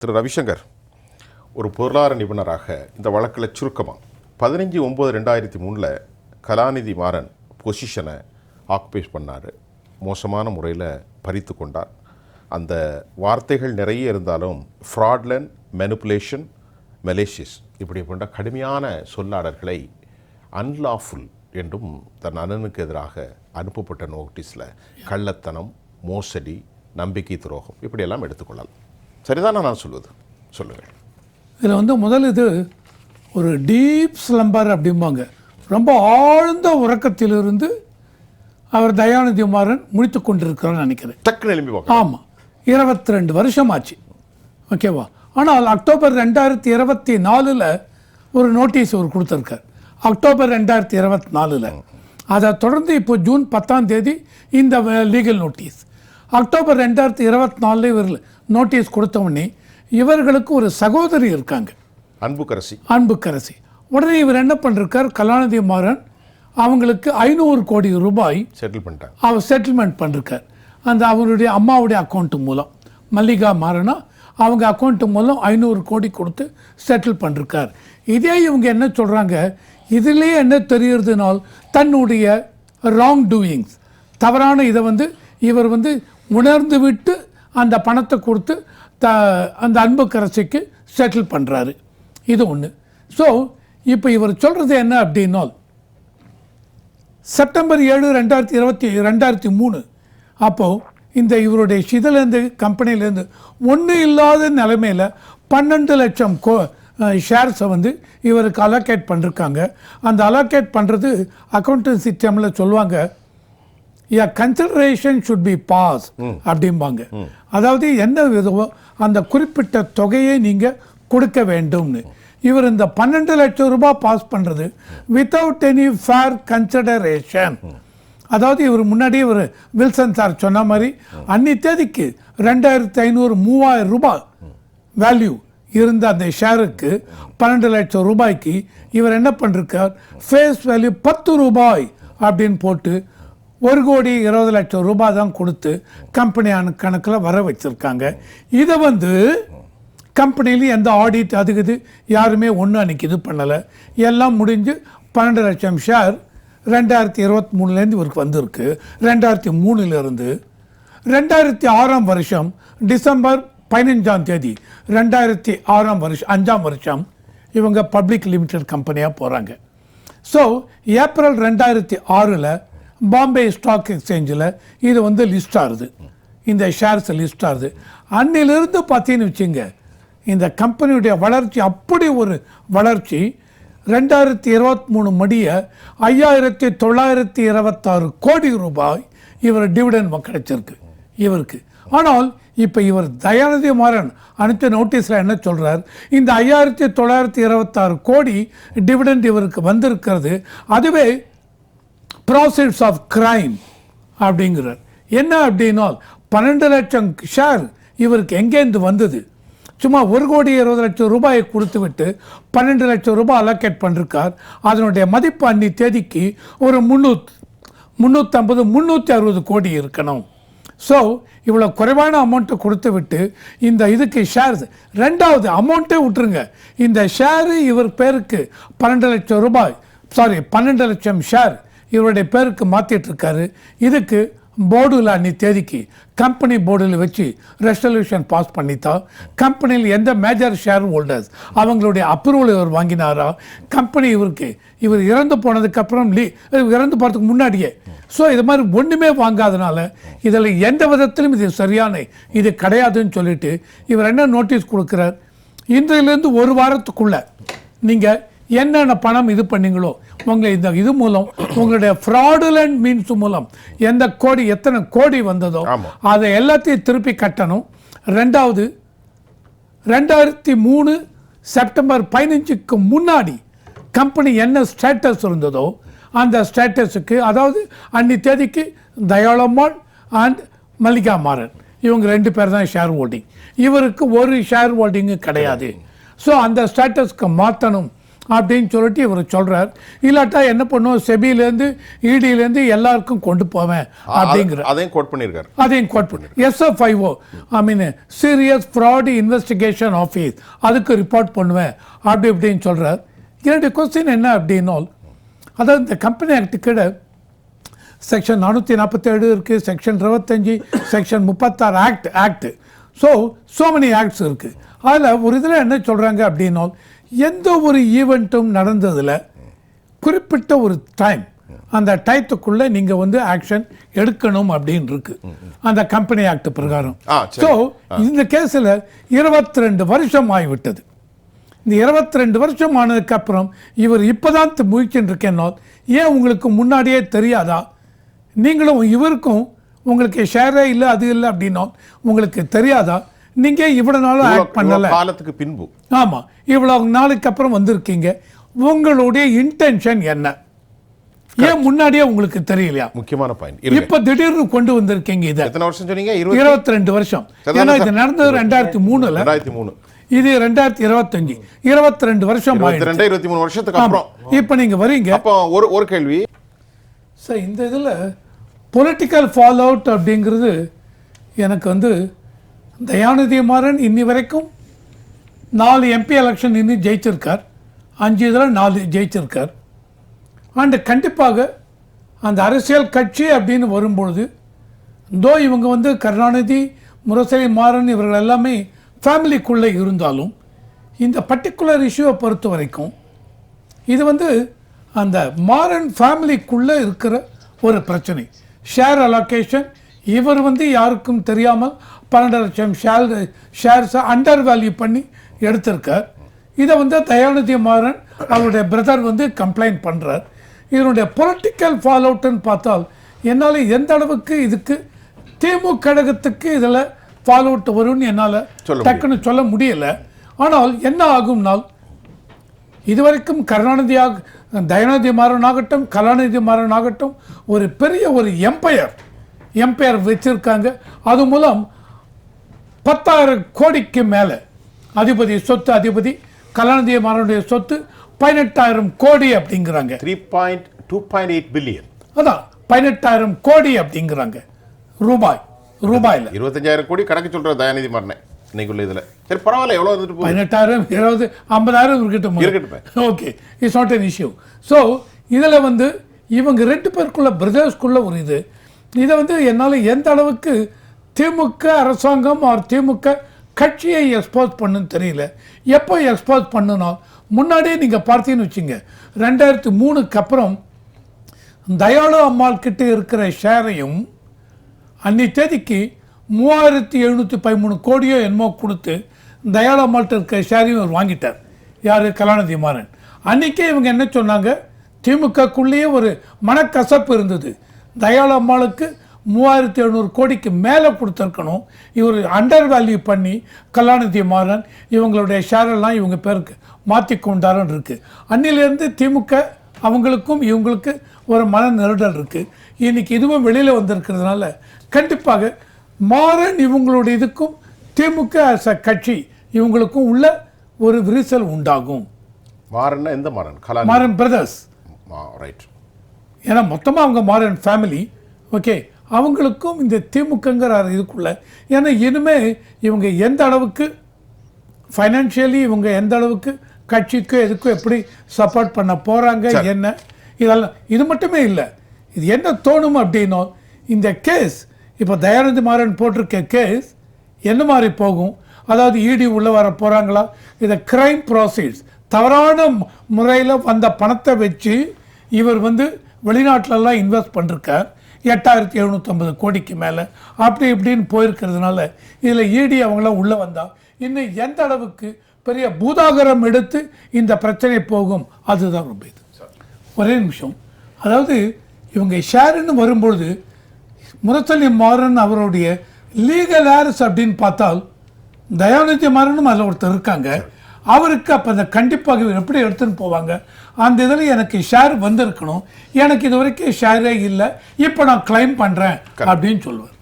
திரு ரவிசங்கர் ஒரு பொருளாதார நிபுணராக இந்த வழக்கில் சுருக்கமாக 15/9/2003 கலாநிதி மாறன் பொசிஷனை ஆக்குபை பண்ணார், மோசமான முறையில் பறித்து கொண்டார். அந்த வார்த்தைகள் நிறைய இருந்தாலும் ஃப்ராட்லண்ட், மெனிப்புலேஷன், மெலேஷியஸ் இப்படி போன்ற கடுமையான சொல்லாடல்களை அன்லாஃபுல் என்றும் தன் அண்ணனுக்கு எதிராக அனுப்பப்பட்ட நோட்டீஸில் கள்ளத்தனம், மோசடி, நம்பிக்கை துரோகம் இப்படியெல்லாம் எடுத்துக்கொள்ளலாம். சரிதானா நான் சொல்வது? சொல்லுங்கள். இதில் முதல் இது ஒரு டீப் ஸ்லம்பர் அப்படிம்பாங்க. ரொம்ப ஆழ்ந்த உறக்கத்திலிருந்து அவர் தயாநிதி மாறன் முடித்து கொண்டிருக்கிறான்னு நினைக்கிறேன். டக்குன்னு எழுப்பி பார்க்க. ஆமாம், 22 வருஷம் ஆச்சு. ஓகேவா? ஆனால் அக்டோபர் 2024 ஒரு நோட்டீஸ் அவர் கொடுத்துருக்கார். அக்டோபர் 2024. அதை தொடர்ந்து இப்போ ஜூன் 10 இந்த லீகல் நோட்டீஸ். அக்டோபர் 2024 இவர் நோட்டீஸ் கொடுத்தவொடனே இவர்களுக்கு ஒரு சகோதரி இருக்காங்க, அன்புக்கரசி. உடனே இவர் என்ன பண்ணிருக்கார், கலாநிதி மாறன் அவங்களுக்கு 500 கோடி ரூபாய் அவர் செட்டில்மெண்ட் பண்ணிருக்கார். அந்த அவருடைய அம்மாவுடைய அக்கௌண்ட் மூலம், மல்லிகா மாறனா அவங்க அக்கௌண்ட் மூலம் 500 கோடி கொடுத்து செட்டில் பண்ணிருக்கார். இதே இவங்க என்ன சொல்கிறாங்க, இதிலே என்ன தெரியுறதுனால் தன்னுடைய ராங் டூயிங்ஸ், தவறான இதை இவர் உணர்ந்து விட்டு அந்த பணத்தை கொடுத்து அந்த அன்புக்கரசிக்கு செட்டில் பண்ணுறாரு. இது ஒன்று. ஸோ இப்போ இவர் சொல்கிறது என்ன அப்படின்னா, செப்டம்பர் 7, 2023 அப்போது இந்த இவருடைய சிதிலேருந்து கம்பெனிலேருந்து ஒன்றும் இல்லாத நிலைமையில் 12 லட்சம் ஷேர்ஸை இவருக்கு அலோகேட் பண்ணிருக்காங்க. அந்த அலோகேட் பண்ணுறது அக்கௌண்டன்ட் சிஸ்டமில் சொல்லுவாங்க, கன்சிடரேஷன் ஷுட் பி பாஸ் அப்படிம்பாங்க. அதாவது என்ன விதமோ அந்த குறிப்பிட்ட தொகையை நீங்கள் கொடுக்க வேண்டும்னு. இவர் இந்த 12 லட்சம் ரூபாய் பாஸ் பண்ணுறது வித்தவுட் எனி ஃபேர் கன்சிடரேஷன். அதாவது இவர் முன்னாடி இவர் வில்சன் சார் சொன்ன மாதிரி அன்னி தேதிக்கு 2500-3000 ரூபாய் வேல்யூ இருந்த அந்த ஷேருக்கு 12 லட்சம் ரூபாய்க்கு இவர் என்ன பண்ணிருக்கார், ஃபேஸ் வேல்யூ 10 ரூபாய் அப்படின்னு போட்டு 1,20,00,000 ரூபாய் தான் கொடுத்து கம்பெனியான கணக்கில் வர வச்சுருக்காங்க. இதை கம்பெனியில் எந்த ஆடிட் அதுக்குது யாருமே ஒன்று அன்றைக்கி இது பண்ணலை. எல்லாம் முடிஞ்சு 12 லட்சம் ஷேர் 2023 இவருக்கு வந்திருக்கு. 2003 2006 வருஷம் டிசம்பர் 15 2006 5ஆம் வருஷம் இவங்க பப்ளிக் லிமிடெட் கம்பெனியாக போகிறாங்க. ஸோ ஏப்ரல் 2006 பாம்பே ஸ்டாக் எக்ஸ்சேஞ்சில் இது லிஸ்ட் ஆகுது, இந்த ஷேர்ஸ் லிஸ்ட் ஆகுது. அன்னிலிருந்து பார்த்தீங்கன்னு வச்சுங்க, இந்த கம்பெனியுடைய வளர்ச்சி அப்படி ஒரு வளர்ச்சி. 2023 முடிய 5,926 கோடி ரூபாய் இவர் டிவிடெண்ட் கிடைச்சிருக்கு இவருக்கு. ஆனால் இப்போ இவர் தயாநிதி மாறன் அனைத்து நோட்டீஸில் என்ன சொல்கிறார், இந்த 5,926 கோடி டிவிடெண்ட் இவருக்கு வந்திருக்கிறது, அதுவே ப்ராசஸ் ஆஃப் கிரைம் அப்படிங்கிறார். என்ன அப்படின்னா 12 லட்சம் ஷேர் இவருக்கு எங்கேருந்து வந்தது? சும்மா 1,20,00,000 ரூபாயை கொடுத்து விட்டு 12 லட்சம் ரூபாய் அலோகேட் பண்ணிருக்கார். அதனுடைய மதிப்பு அன்னி தேதிக்கு ஒரு 350-360 கோடி இருக்கணும். ஸோ இவ்வளோ குறைவான அமௌண்ட்டை கொடுத்து விட்டு இந்த இதுக்கு ஷேர்ஸ், ரெண்டாவது அமௌண்ட்டே விட்டுருங்க, இந்த ஷேரு இவர் பேருக்கு 12 லட்சம் ரூபாய் 12 லட்சம் ஷேர் இவருடைய பேருக்கு மாற்றிட்டுருக்காரு. இதுக்கு போர்டில் அன்னி தேதிக்கு கம்பெனி போர்டில் வச்சு ரெசல்யூஷன் பாஸ் பண்ணித்தா, கம்பெனியில் எந்த மேஜர் ஷேர் ஹோல்டர்ஸ் அவங்களுடைய அப்ரூவல் இவர் வாங்கினாரா, கம்பெனி இவர் இறந்து போனதுக்கப்புறம் இறந்து போகிறதுக்கு முன்னாடியே. ஸோ இது மாதிரி ஒன்றுமே வாங்காதனால இதில் எந்த விதத்திலும் இது சரியான இது கிடையாதுன்னு சொல்லிட்டு இவர் என்ன நோட்டீஸ் கொடுக்குறார், இன்றையிலேருந்து ஒரு வாரத்துக்குள்ளே நீங்கள் என்னென்ன பணம் இது பண்ணீங்களோ உங்களை இந்த இது மூலம் உங்களுடைய ஃப்ராடுலண்ட் மீன்ஸ் மூலம் எத்தனை கோடி வந்ததோ அதை எல்லாத்தையும் திருப்பி கட்டணும். ரெண்டாவது 2003 செப்டம்பர் 15க்கு முன்னாடி கம்பெனி என்ன ஸ்டேட்டஸ் இருந்ததோ அந்த ஸ்டேட்டஸுக்கு, அதாவது அன்னி தேதிக்கு தயாளம்மாள் அண்ட் மல்லிகா மாறன் இவங்க 2 பேர் தான் ஷேர் ஹோல்டிங், இவருக்கு ஒரு ஷேர் ஹோல்டிங்கு கிடையாது. ஸோ அந்த ஸ்டேட்டஸ்க்கு மாற்றணும் அப்படின்னு சொல்லிட்டு இவர் சொல்றார். இல்லாட்டா என்ன பண்ணுவோம், செபிலேருந்து இடியிலேருந்து எல்லாருக்கும் கொண்டு போவேன் அப்படிங்கிற அதையும் கோட் பண்ணியிருக்காரு. அதையும் கோட் பண்ணி SFIO, ஐ மீன் சீரியஸ் ஃப்ராட் இன்வெஸ்டிகேஷன் ஆஃபீஸ், அதுக்கு ரிப்போர்ட் பண்ணுவேன் அப்படி இப்படின்னு சொல்றார். என்னுடைய கொஸ்டின் என்ன அப்படின்னா, அதாவது இந்த கம்பெனி ஆக்ட் கீழே செக்ஷன் 447 இருக்குது, section 25, section 36 act. So many acts இருக்குது. அதில் ஒரு இதில் என்ன சொல்கிறாங்க அப்படின்னா, எந்த ஒரு ஈவெண்ட்டும் நடந்ததில் குறிப்பிட்ட ஒரு டைம், அந்த டயத்துக்குள்ளே நீங்கள் வந்து ஆக்ஷன் எடுக்கணும் அப்படின்னு இருக்கு அந்த கம்பெனி ஆக்ட் பிரகாரம். ஸோ இந்த கேஸில் 22 வருஷம் ஆகிவிட்டது. இந்த 22 வருஷம் ஆனதுக்கு அப்புறம் இவர் இப்போதான் முயற்சின்னு இருக்கேன்னா, ஏன் உங்களுக்கு முன்னாடியே தெரியாதா? நீங்களும் இவருக்கும் உங்களுக்கு ஷேரே இல்லை அது இல்லை அப்படின்னா உங்களுக்கு தெரியாதா? நீங்க இவ்வளவு நாளும் ஆக்ட் பண்ணல, காலத்துக்கு பின்பு. ஆமா, இவ்வளவு நாளுக்கு அப்புறம் வந்திருக்கீங்க. உங்களுடைய இன்டென்ஷன் என்ன? ஏன் முன்னாடியே உங்களுக்கு தெரியலையா? முக்கியமான பாயிண்ட். இப்ப திடீர்னு கொண்டு வந்திருக்கீங்க. இது எத்தனை வருஷம் சொன்னீங்க? 22 வருஷம். ஏன்னா இது நடந்தது 2003ல, இது 2025, 22 வருஷம். 23 வருஷத்துக்கு அப்புறம் இப்ப நீங்க வரீங்க. அப்போ ஒரு கேள்வி சார், இந்த இதில் பொலிட்டிக்கல் ஃபால் அவுட் அப்படிங்கிறது எனக்கு வந்து, தயாநிதி மாறன் இன்னி வரைக்கும் 4 MP எலெக்ஷன் இன்னும் ஜெயிச்சிருக்கார், 5 இதில் 4 ஜெயிச்சிருக்கார். அண்டு கண்டிப்பாக அந்த அரசியல் கட்சி அப்படின்னு வரும்பொழுது, தோ இவங்க வந்து கருணாநிதி, முரசொலி மாறன் இவர்கள் எல்லாமே ஃபேமிலிக்குள்ளே இருந்தாலும், இந்த பர்டிகுலர் இஷ்யூவை பொறுத்த வரைக்கும் இது வந்து அந்த மாறன் ஃபேமிலிக்குள்ளே இருக்கிற ஒரு பிரச்சனை. ஷேர் அலோகேஷன், இவர் வந்து யாருக்கும் தெரியாமல் 12 லட்சம் ஷேர்ஸை அண்டர் வேல்யூ பண்ணி எடுத்திருக்கார். இதை வந்து தயாநிதி மாறன் அவருடைய பிரதர் வந்து கம்ப்ளைண்ட் பண்ணுறார். இதனுடைய பொலிட்டிக்கல் ஃபால் அவுட்னு பார்த்தால் என்னால் எந்த அளவுக்கு இதுக்கு திமுக கழகத்துக்கு இதில் ஃபால் அவுட் வரும்னு என்னால் டக்குன்னு சொல்ல முடியலை. ஆனால் என்ன ஆகும்னால், இதுவரைக்கும் தயாநிதி மாறன் ஆகட்டும், கலாநிதி மாறன் ஆகட்டும், ஒரு பெரிய ஒரு எம்பையர் வச்சிருக்காங்க. அது மூலம் 10,000 கோடிக்கு மேலே அதிபதி கலாநிதி மாறனுடைய சொத்து 18,000 கோடி அப்படிங்கிறாங்க. 2.8 பில்லியன். அதான் 18,000 கோடி அப்படிங்கிறாங்க ரூபாயில். 25,000 கோடி கணக்கு சொல்ற தயாநிதி மாறனை இன்னைக்குள்ள இதுல. சரி, பரவாயில்ல, எவ்வளவு வந்துட்டு போகுது? 18,000, 20, 50,000 இருக்கட்டும். Okay, it's not an issue. So இதில் வந்து இவங்க 2 பேருக்குள்ள பிரதர்ஸ்குள்ள ஒரு இதை வந்து என்னால் எந்த அளவுக்கு திமுக அரசாங்கம் ஒரு திமுக கட்சியை எக்ஸ்போஸ் பண்ணுன்னு தெரியல. எப்போ எக்ஸ்போஸ் பண்ணுனா, முன்னாடியே நீங்கள் பார்த்தீங்கன்னு வச்சுங்க, 2003க்கு அப்புறம் தயாளு அம்மாள் கிட்ட இருக்கிற ஷேரையும் அன்னி தேதிக்கு 3,713 கோடியோ என்னமோ கொடுத்து தயாளு அம்மாள்கிட்ட இருக்கிற ஷேரையும் அவர் வாங்கிட்டார். யார்? கலாநிதி மாறன். அன்றைக்கே இவங்க என்ன சொன்னாங்க, திமுகக்குள்ளேயே ஒரு மனக்கசப்பு இருந்தது. தயாளு அம்மாளுக்கு 3,700 கோடிக்கு மேலே கொடுத்துருக்கணும், இவர் அண்டர் வேல்யூ பண்ணி கலாநிதி மாறன் இவங்களுடைய ஷேரெல்லாம் இவங்க பேருக்கு மாற்றி கொண்டாருன்னு இருக்குது. அன்னிலேருந்து திமுக அவங்களுக்கும் இவங்களுக்கு ஒரு மன நெருடல் இருக்குது. இன்றைக்கி இதுவும் வெளியில் வந்திருக்கிறதுனால கண்டிப்பாக மாறன் இவங்களுடைய இதுக்கும் திமுக கட்சி இவங்களுக்கும் உள்ள ஒரு விரிசல் உண்டாகும். மாறன் எந்த மாறன்? மாறன் பிரதர்ஸ். ரைட். ஏன்னா மொத்தமாக அவங்க மாறன் ஃபேமிலி. ஓகே, அவங்களுக்கும் இந்த திமுகங்கிற இதுக்குள்ள, ஏன்னா இனிமே இவங்க எந்த அளவுக்கு ஃபைனான்ஷியலி இவங்க எந்த அளவுக்கு கட்சிக்கு எதுக்கும் எப்படி சப்போர்ட் பண்ண போகிறாங்க என்ன, இதெல்லாம் இது மட்டுமே இல்லை. இது என்ன தோணும் அப்படின்னா, இந்த கேஸ் இப்போ தயாநிதி மாறன் போட்டிருக்க கேஸ் என்ன மாதிரி போகும், அதாவது இடி உள்ளே வர போகிறாங்களா, இதை கிரைம் ப்ராசீட்ஸ் தவறான முறையில் வந்த பணத்தை வச்சு இவர் வந்து வெளிநாட்டிலலாம் இன்வெஸ்ட் பண்ணிருக்கார் 8,750 கோடிக்கு மேலே, அப்படி இப்படின்னு போயிருக்கிறதுனால இதில் இடி அவங்களாம் உள்ளே வந்தால் இன்னும் எந்த அளவுக்கு பெரிய பூதாகரம் எடுத்து இந்த பிரச்சனை போகும், அதுதான் ரொம்ப இது. ஒரே நிமிஷம், அதாவது இவங்க ஷேருன்னு வரும்பொழுது முரசொலி மாறன் அவருடைய லீகல் ஹேர்ஸ் அப்படின்னு பார்த்தால் தயாநிதி மாறனும் அதில் ஒருத்தர் இருக்காங்க. அவருக்கு அப்போ அந்த கண்டிப்பாக எப்படி எடுத்துன்னு போவாங்க, அந்த இதில் எனக்கு ஷேர் வந்திருக்கணும், எனக்கு இது வரைக்கும் ஷேரே இல்லை, இப்போ நான் கிளைம் பண்ணுறேன் அப்படின்னு சொல்லுவேன்.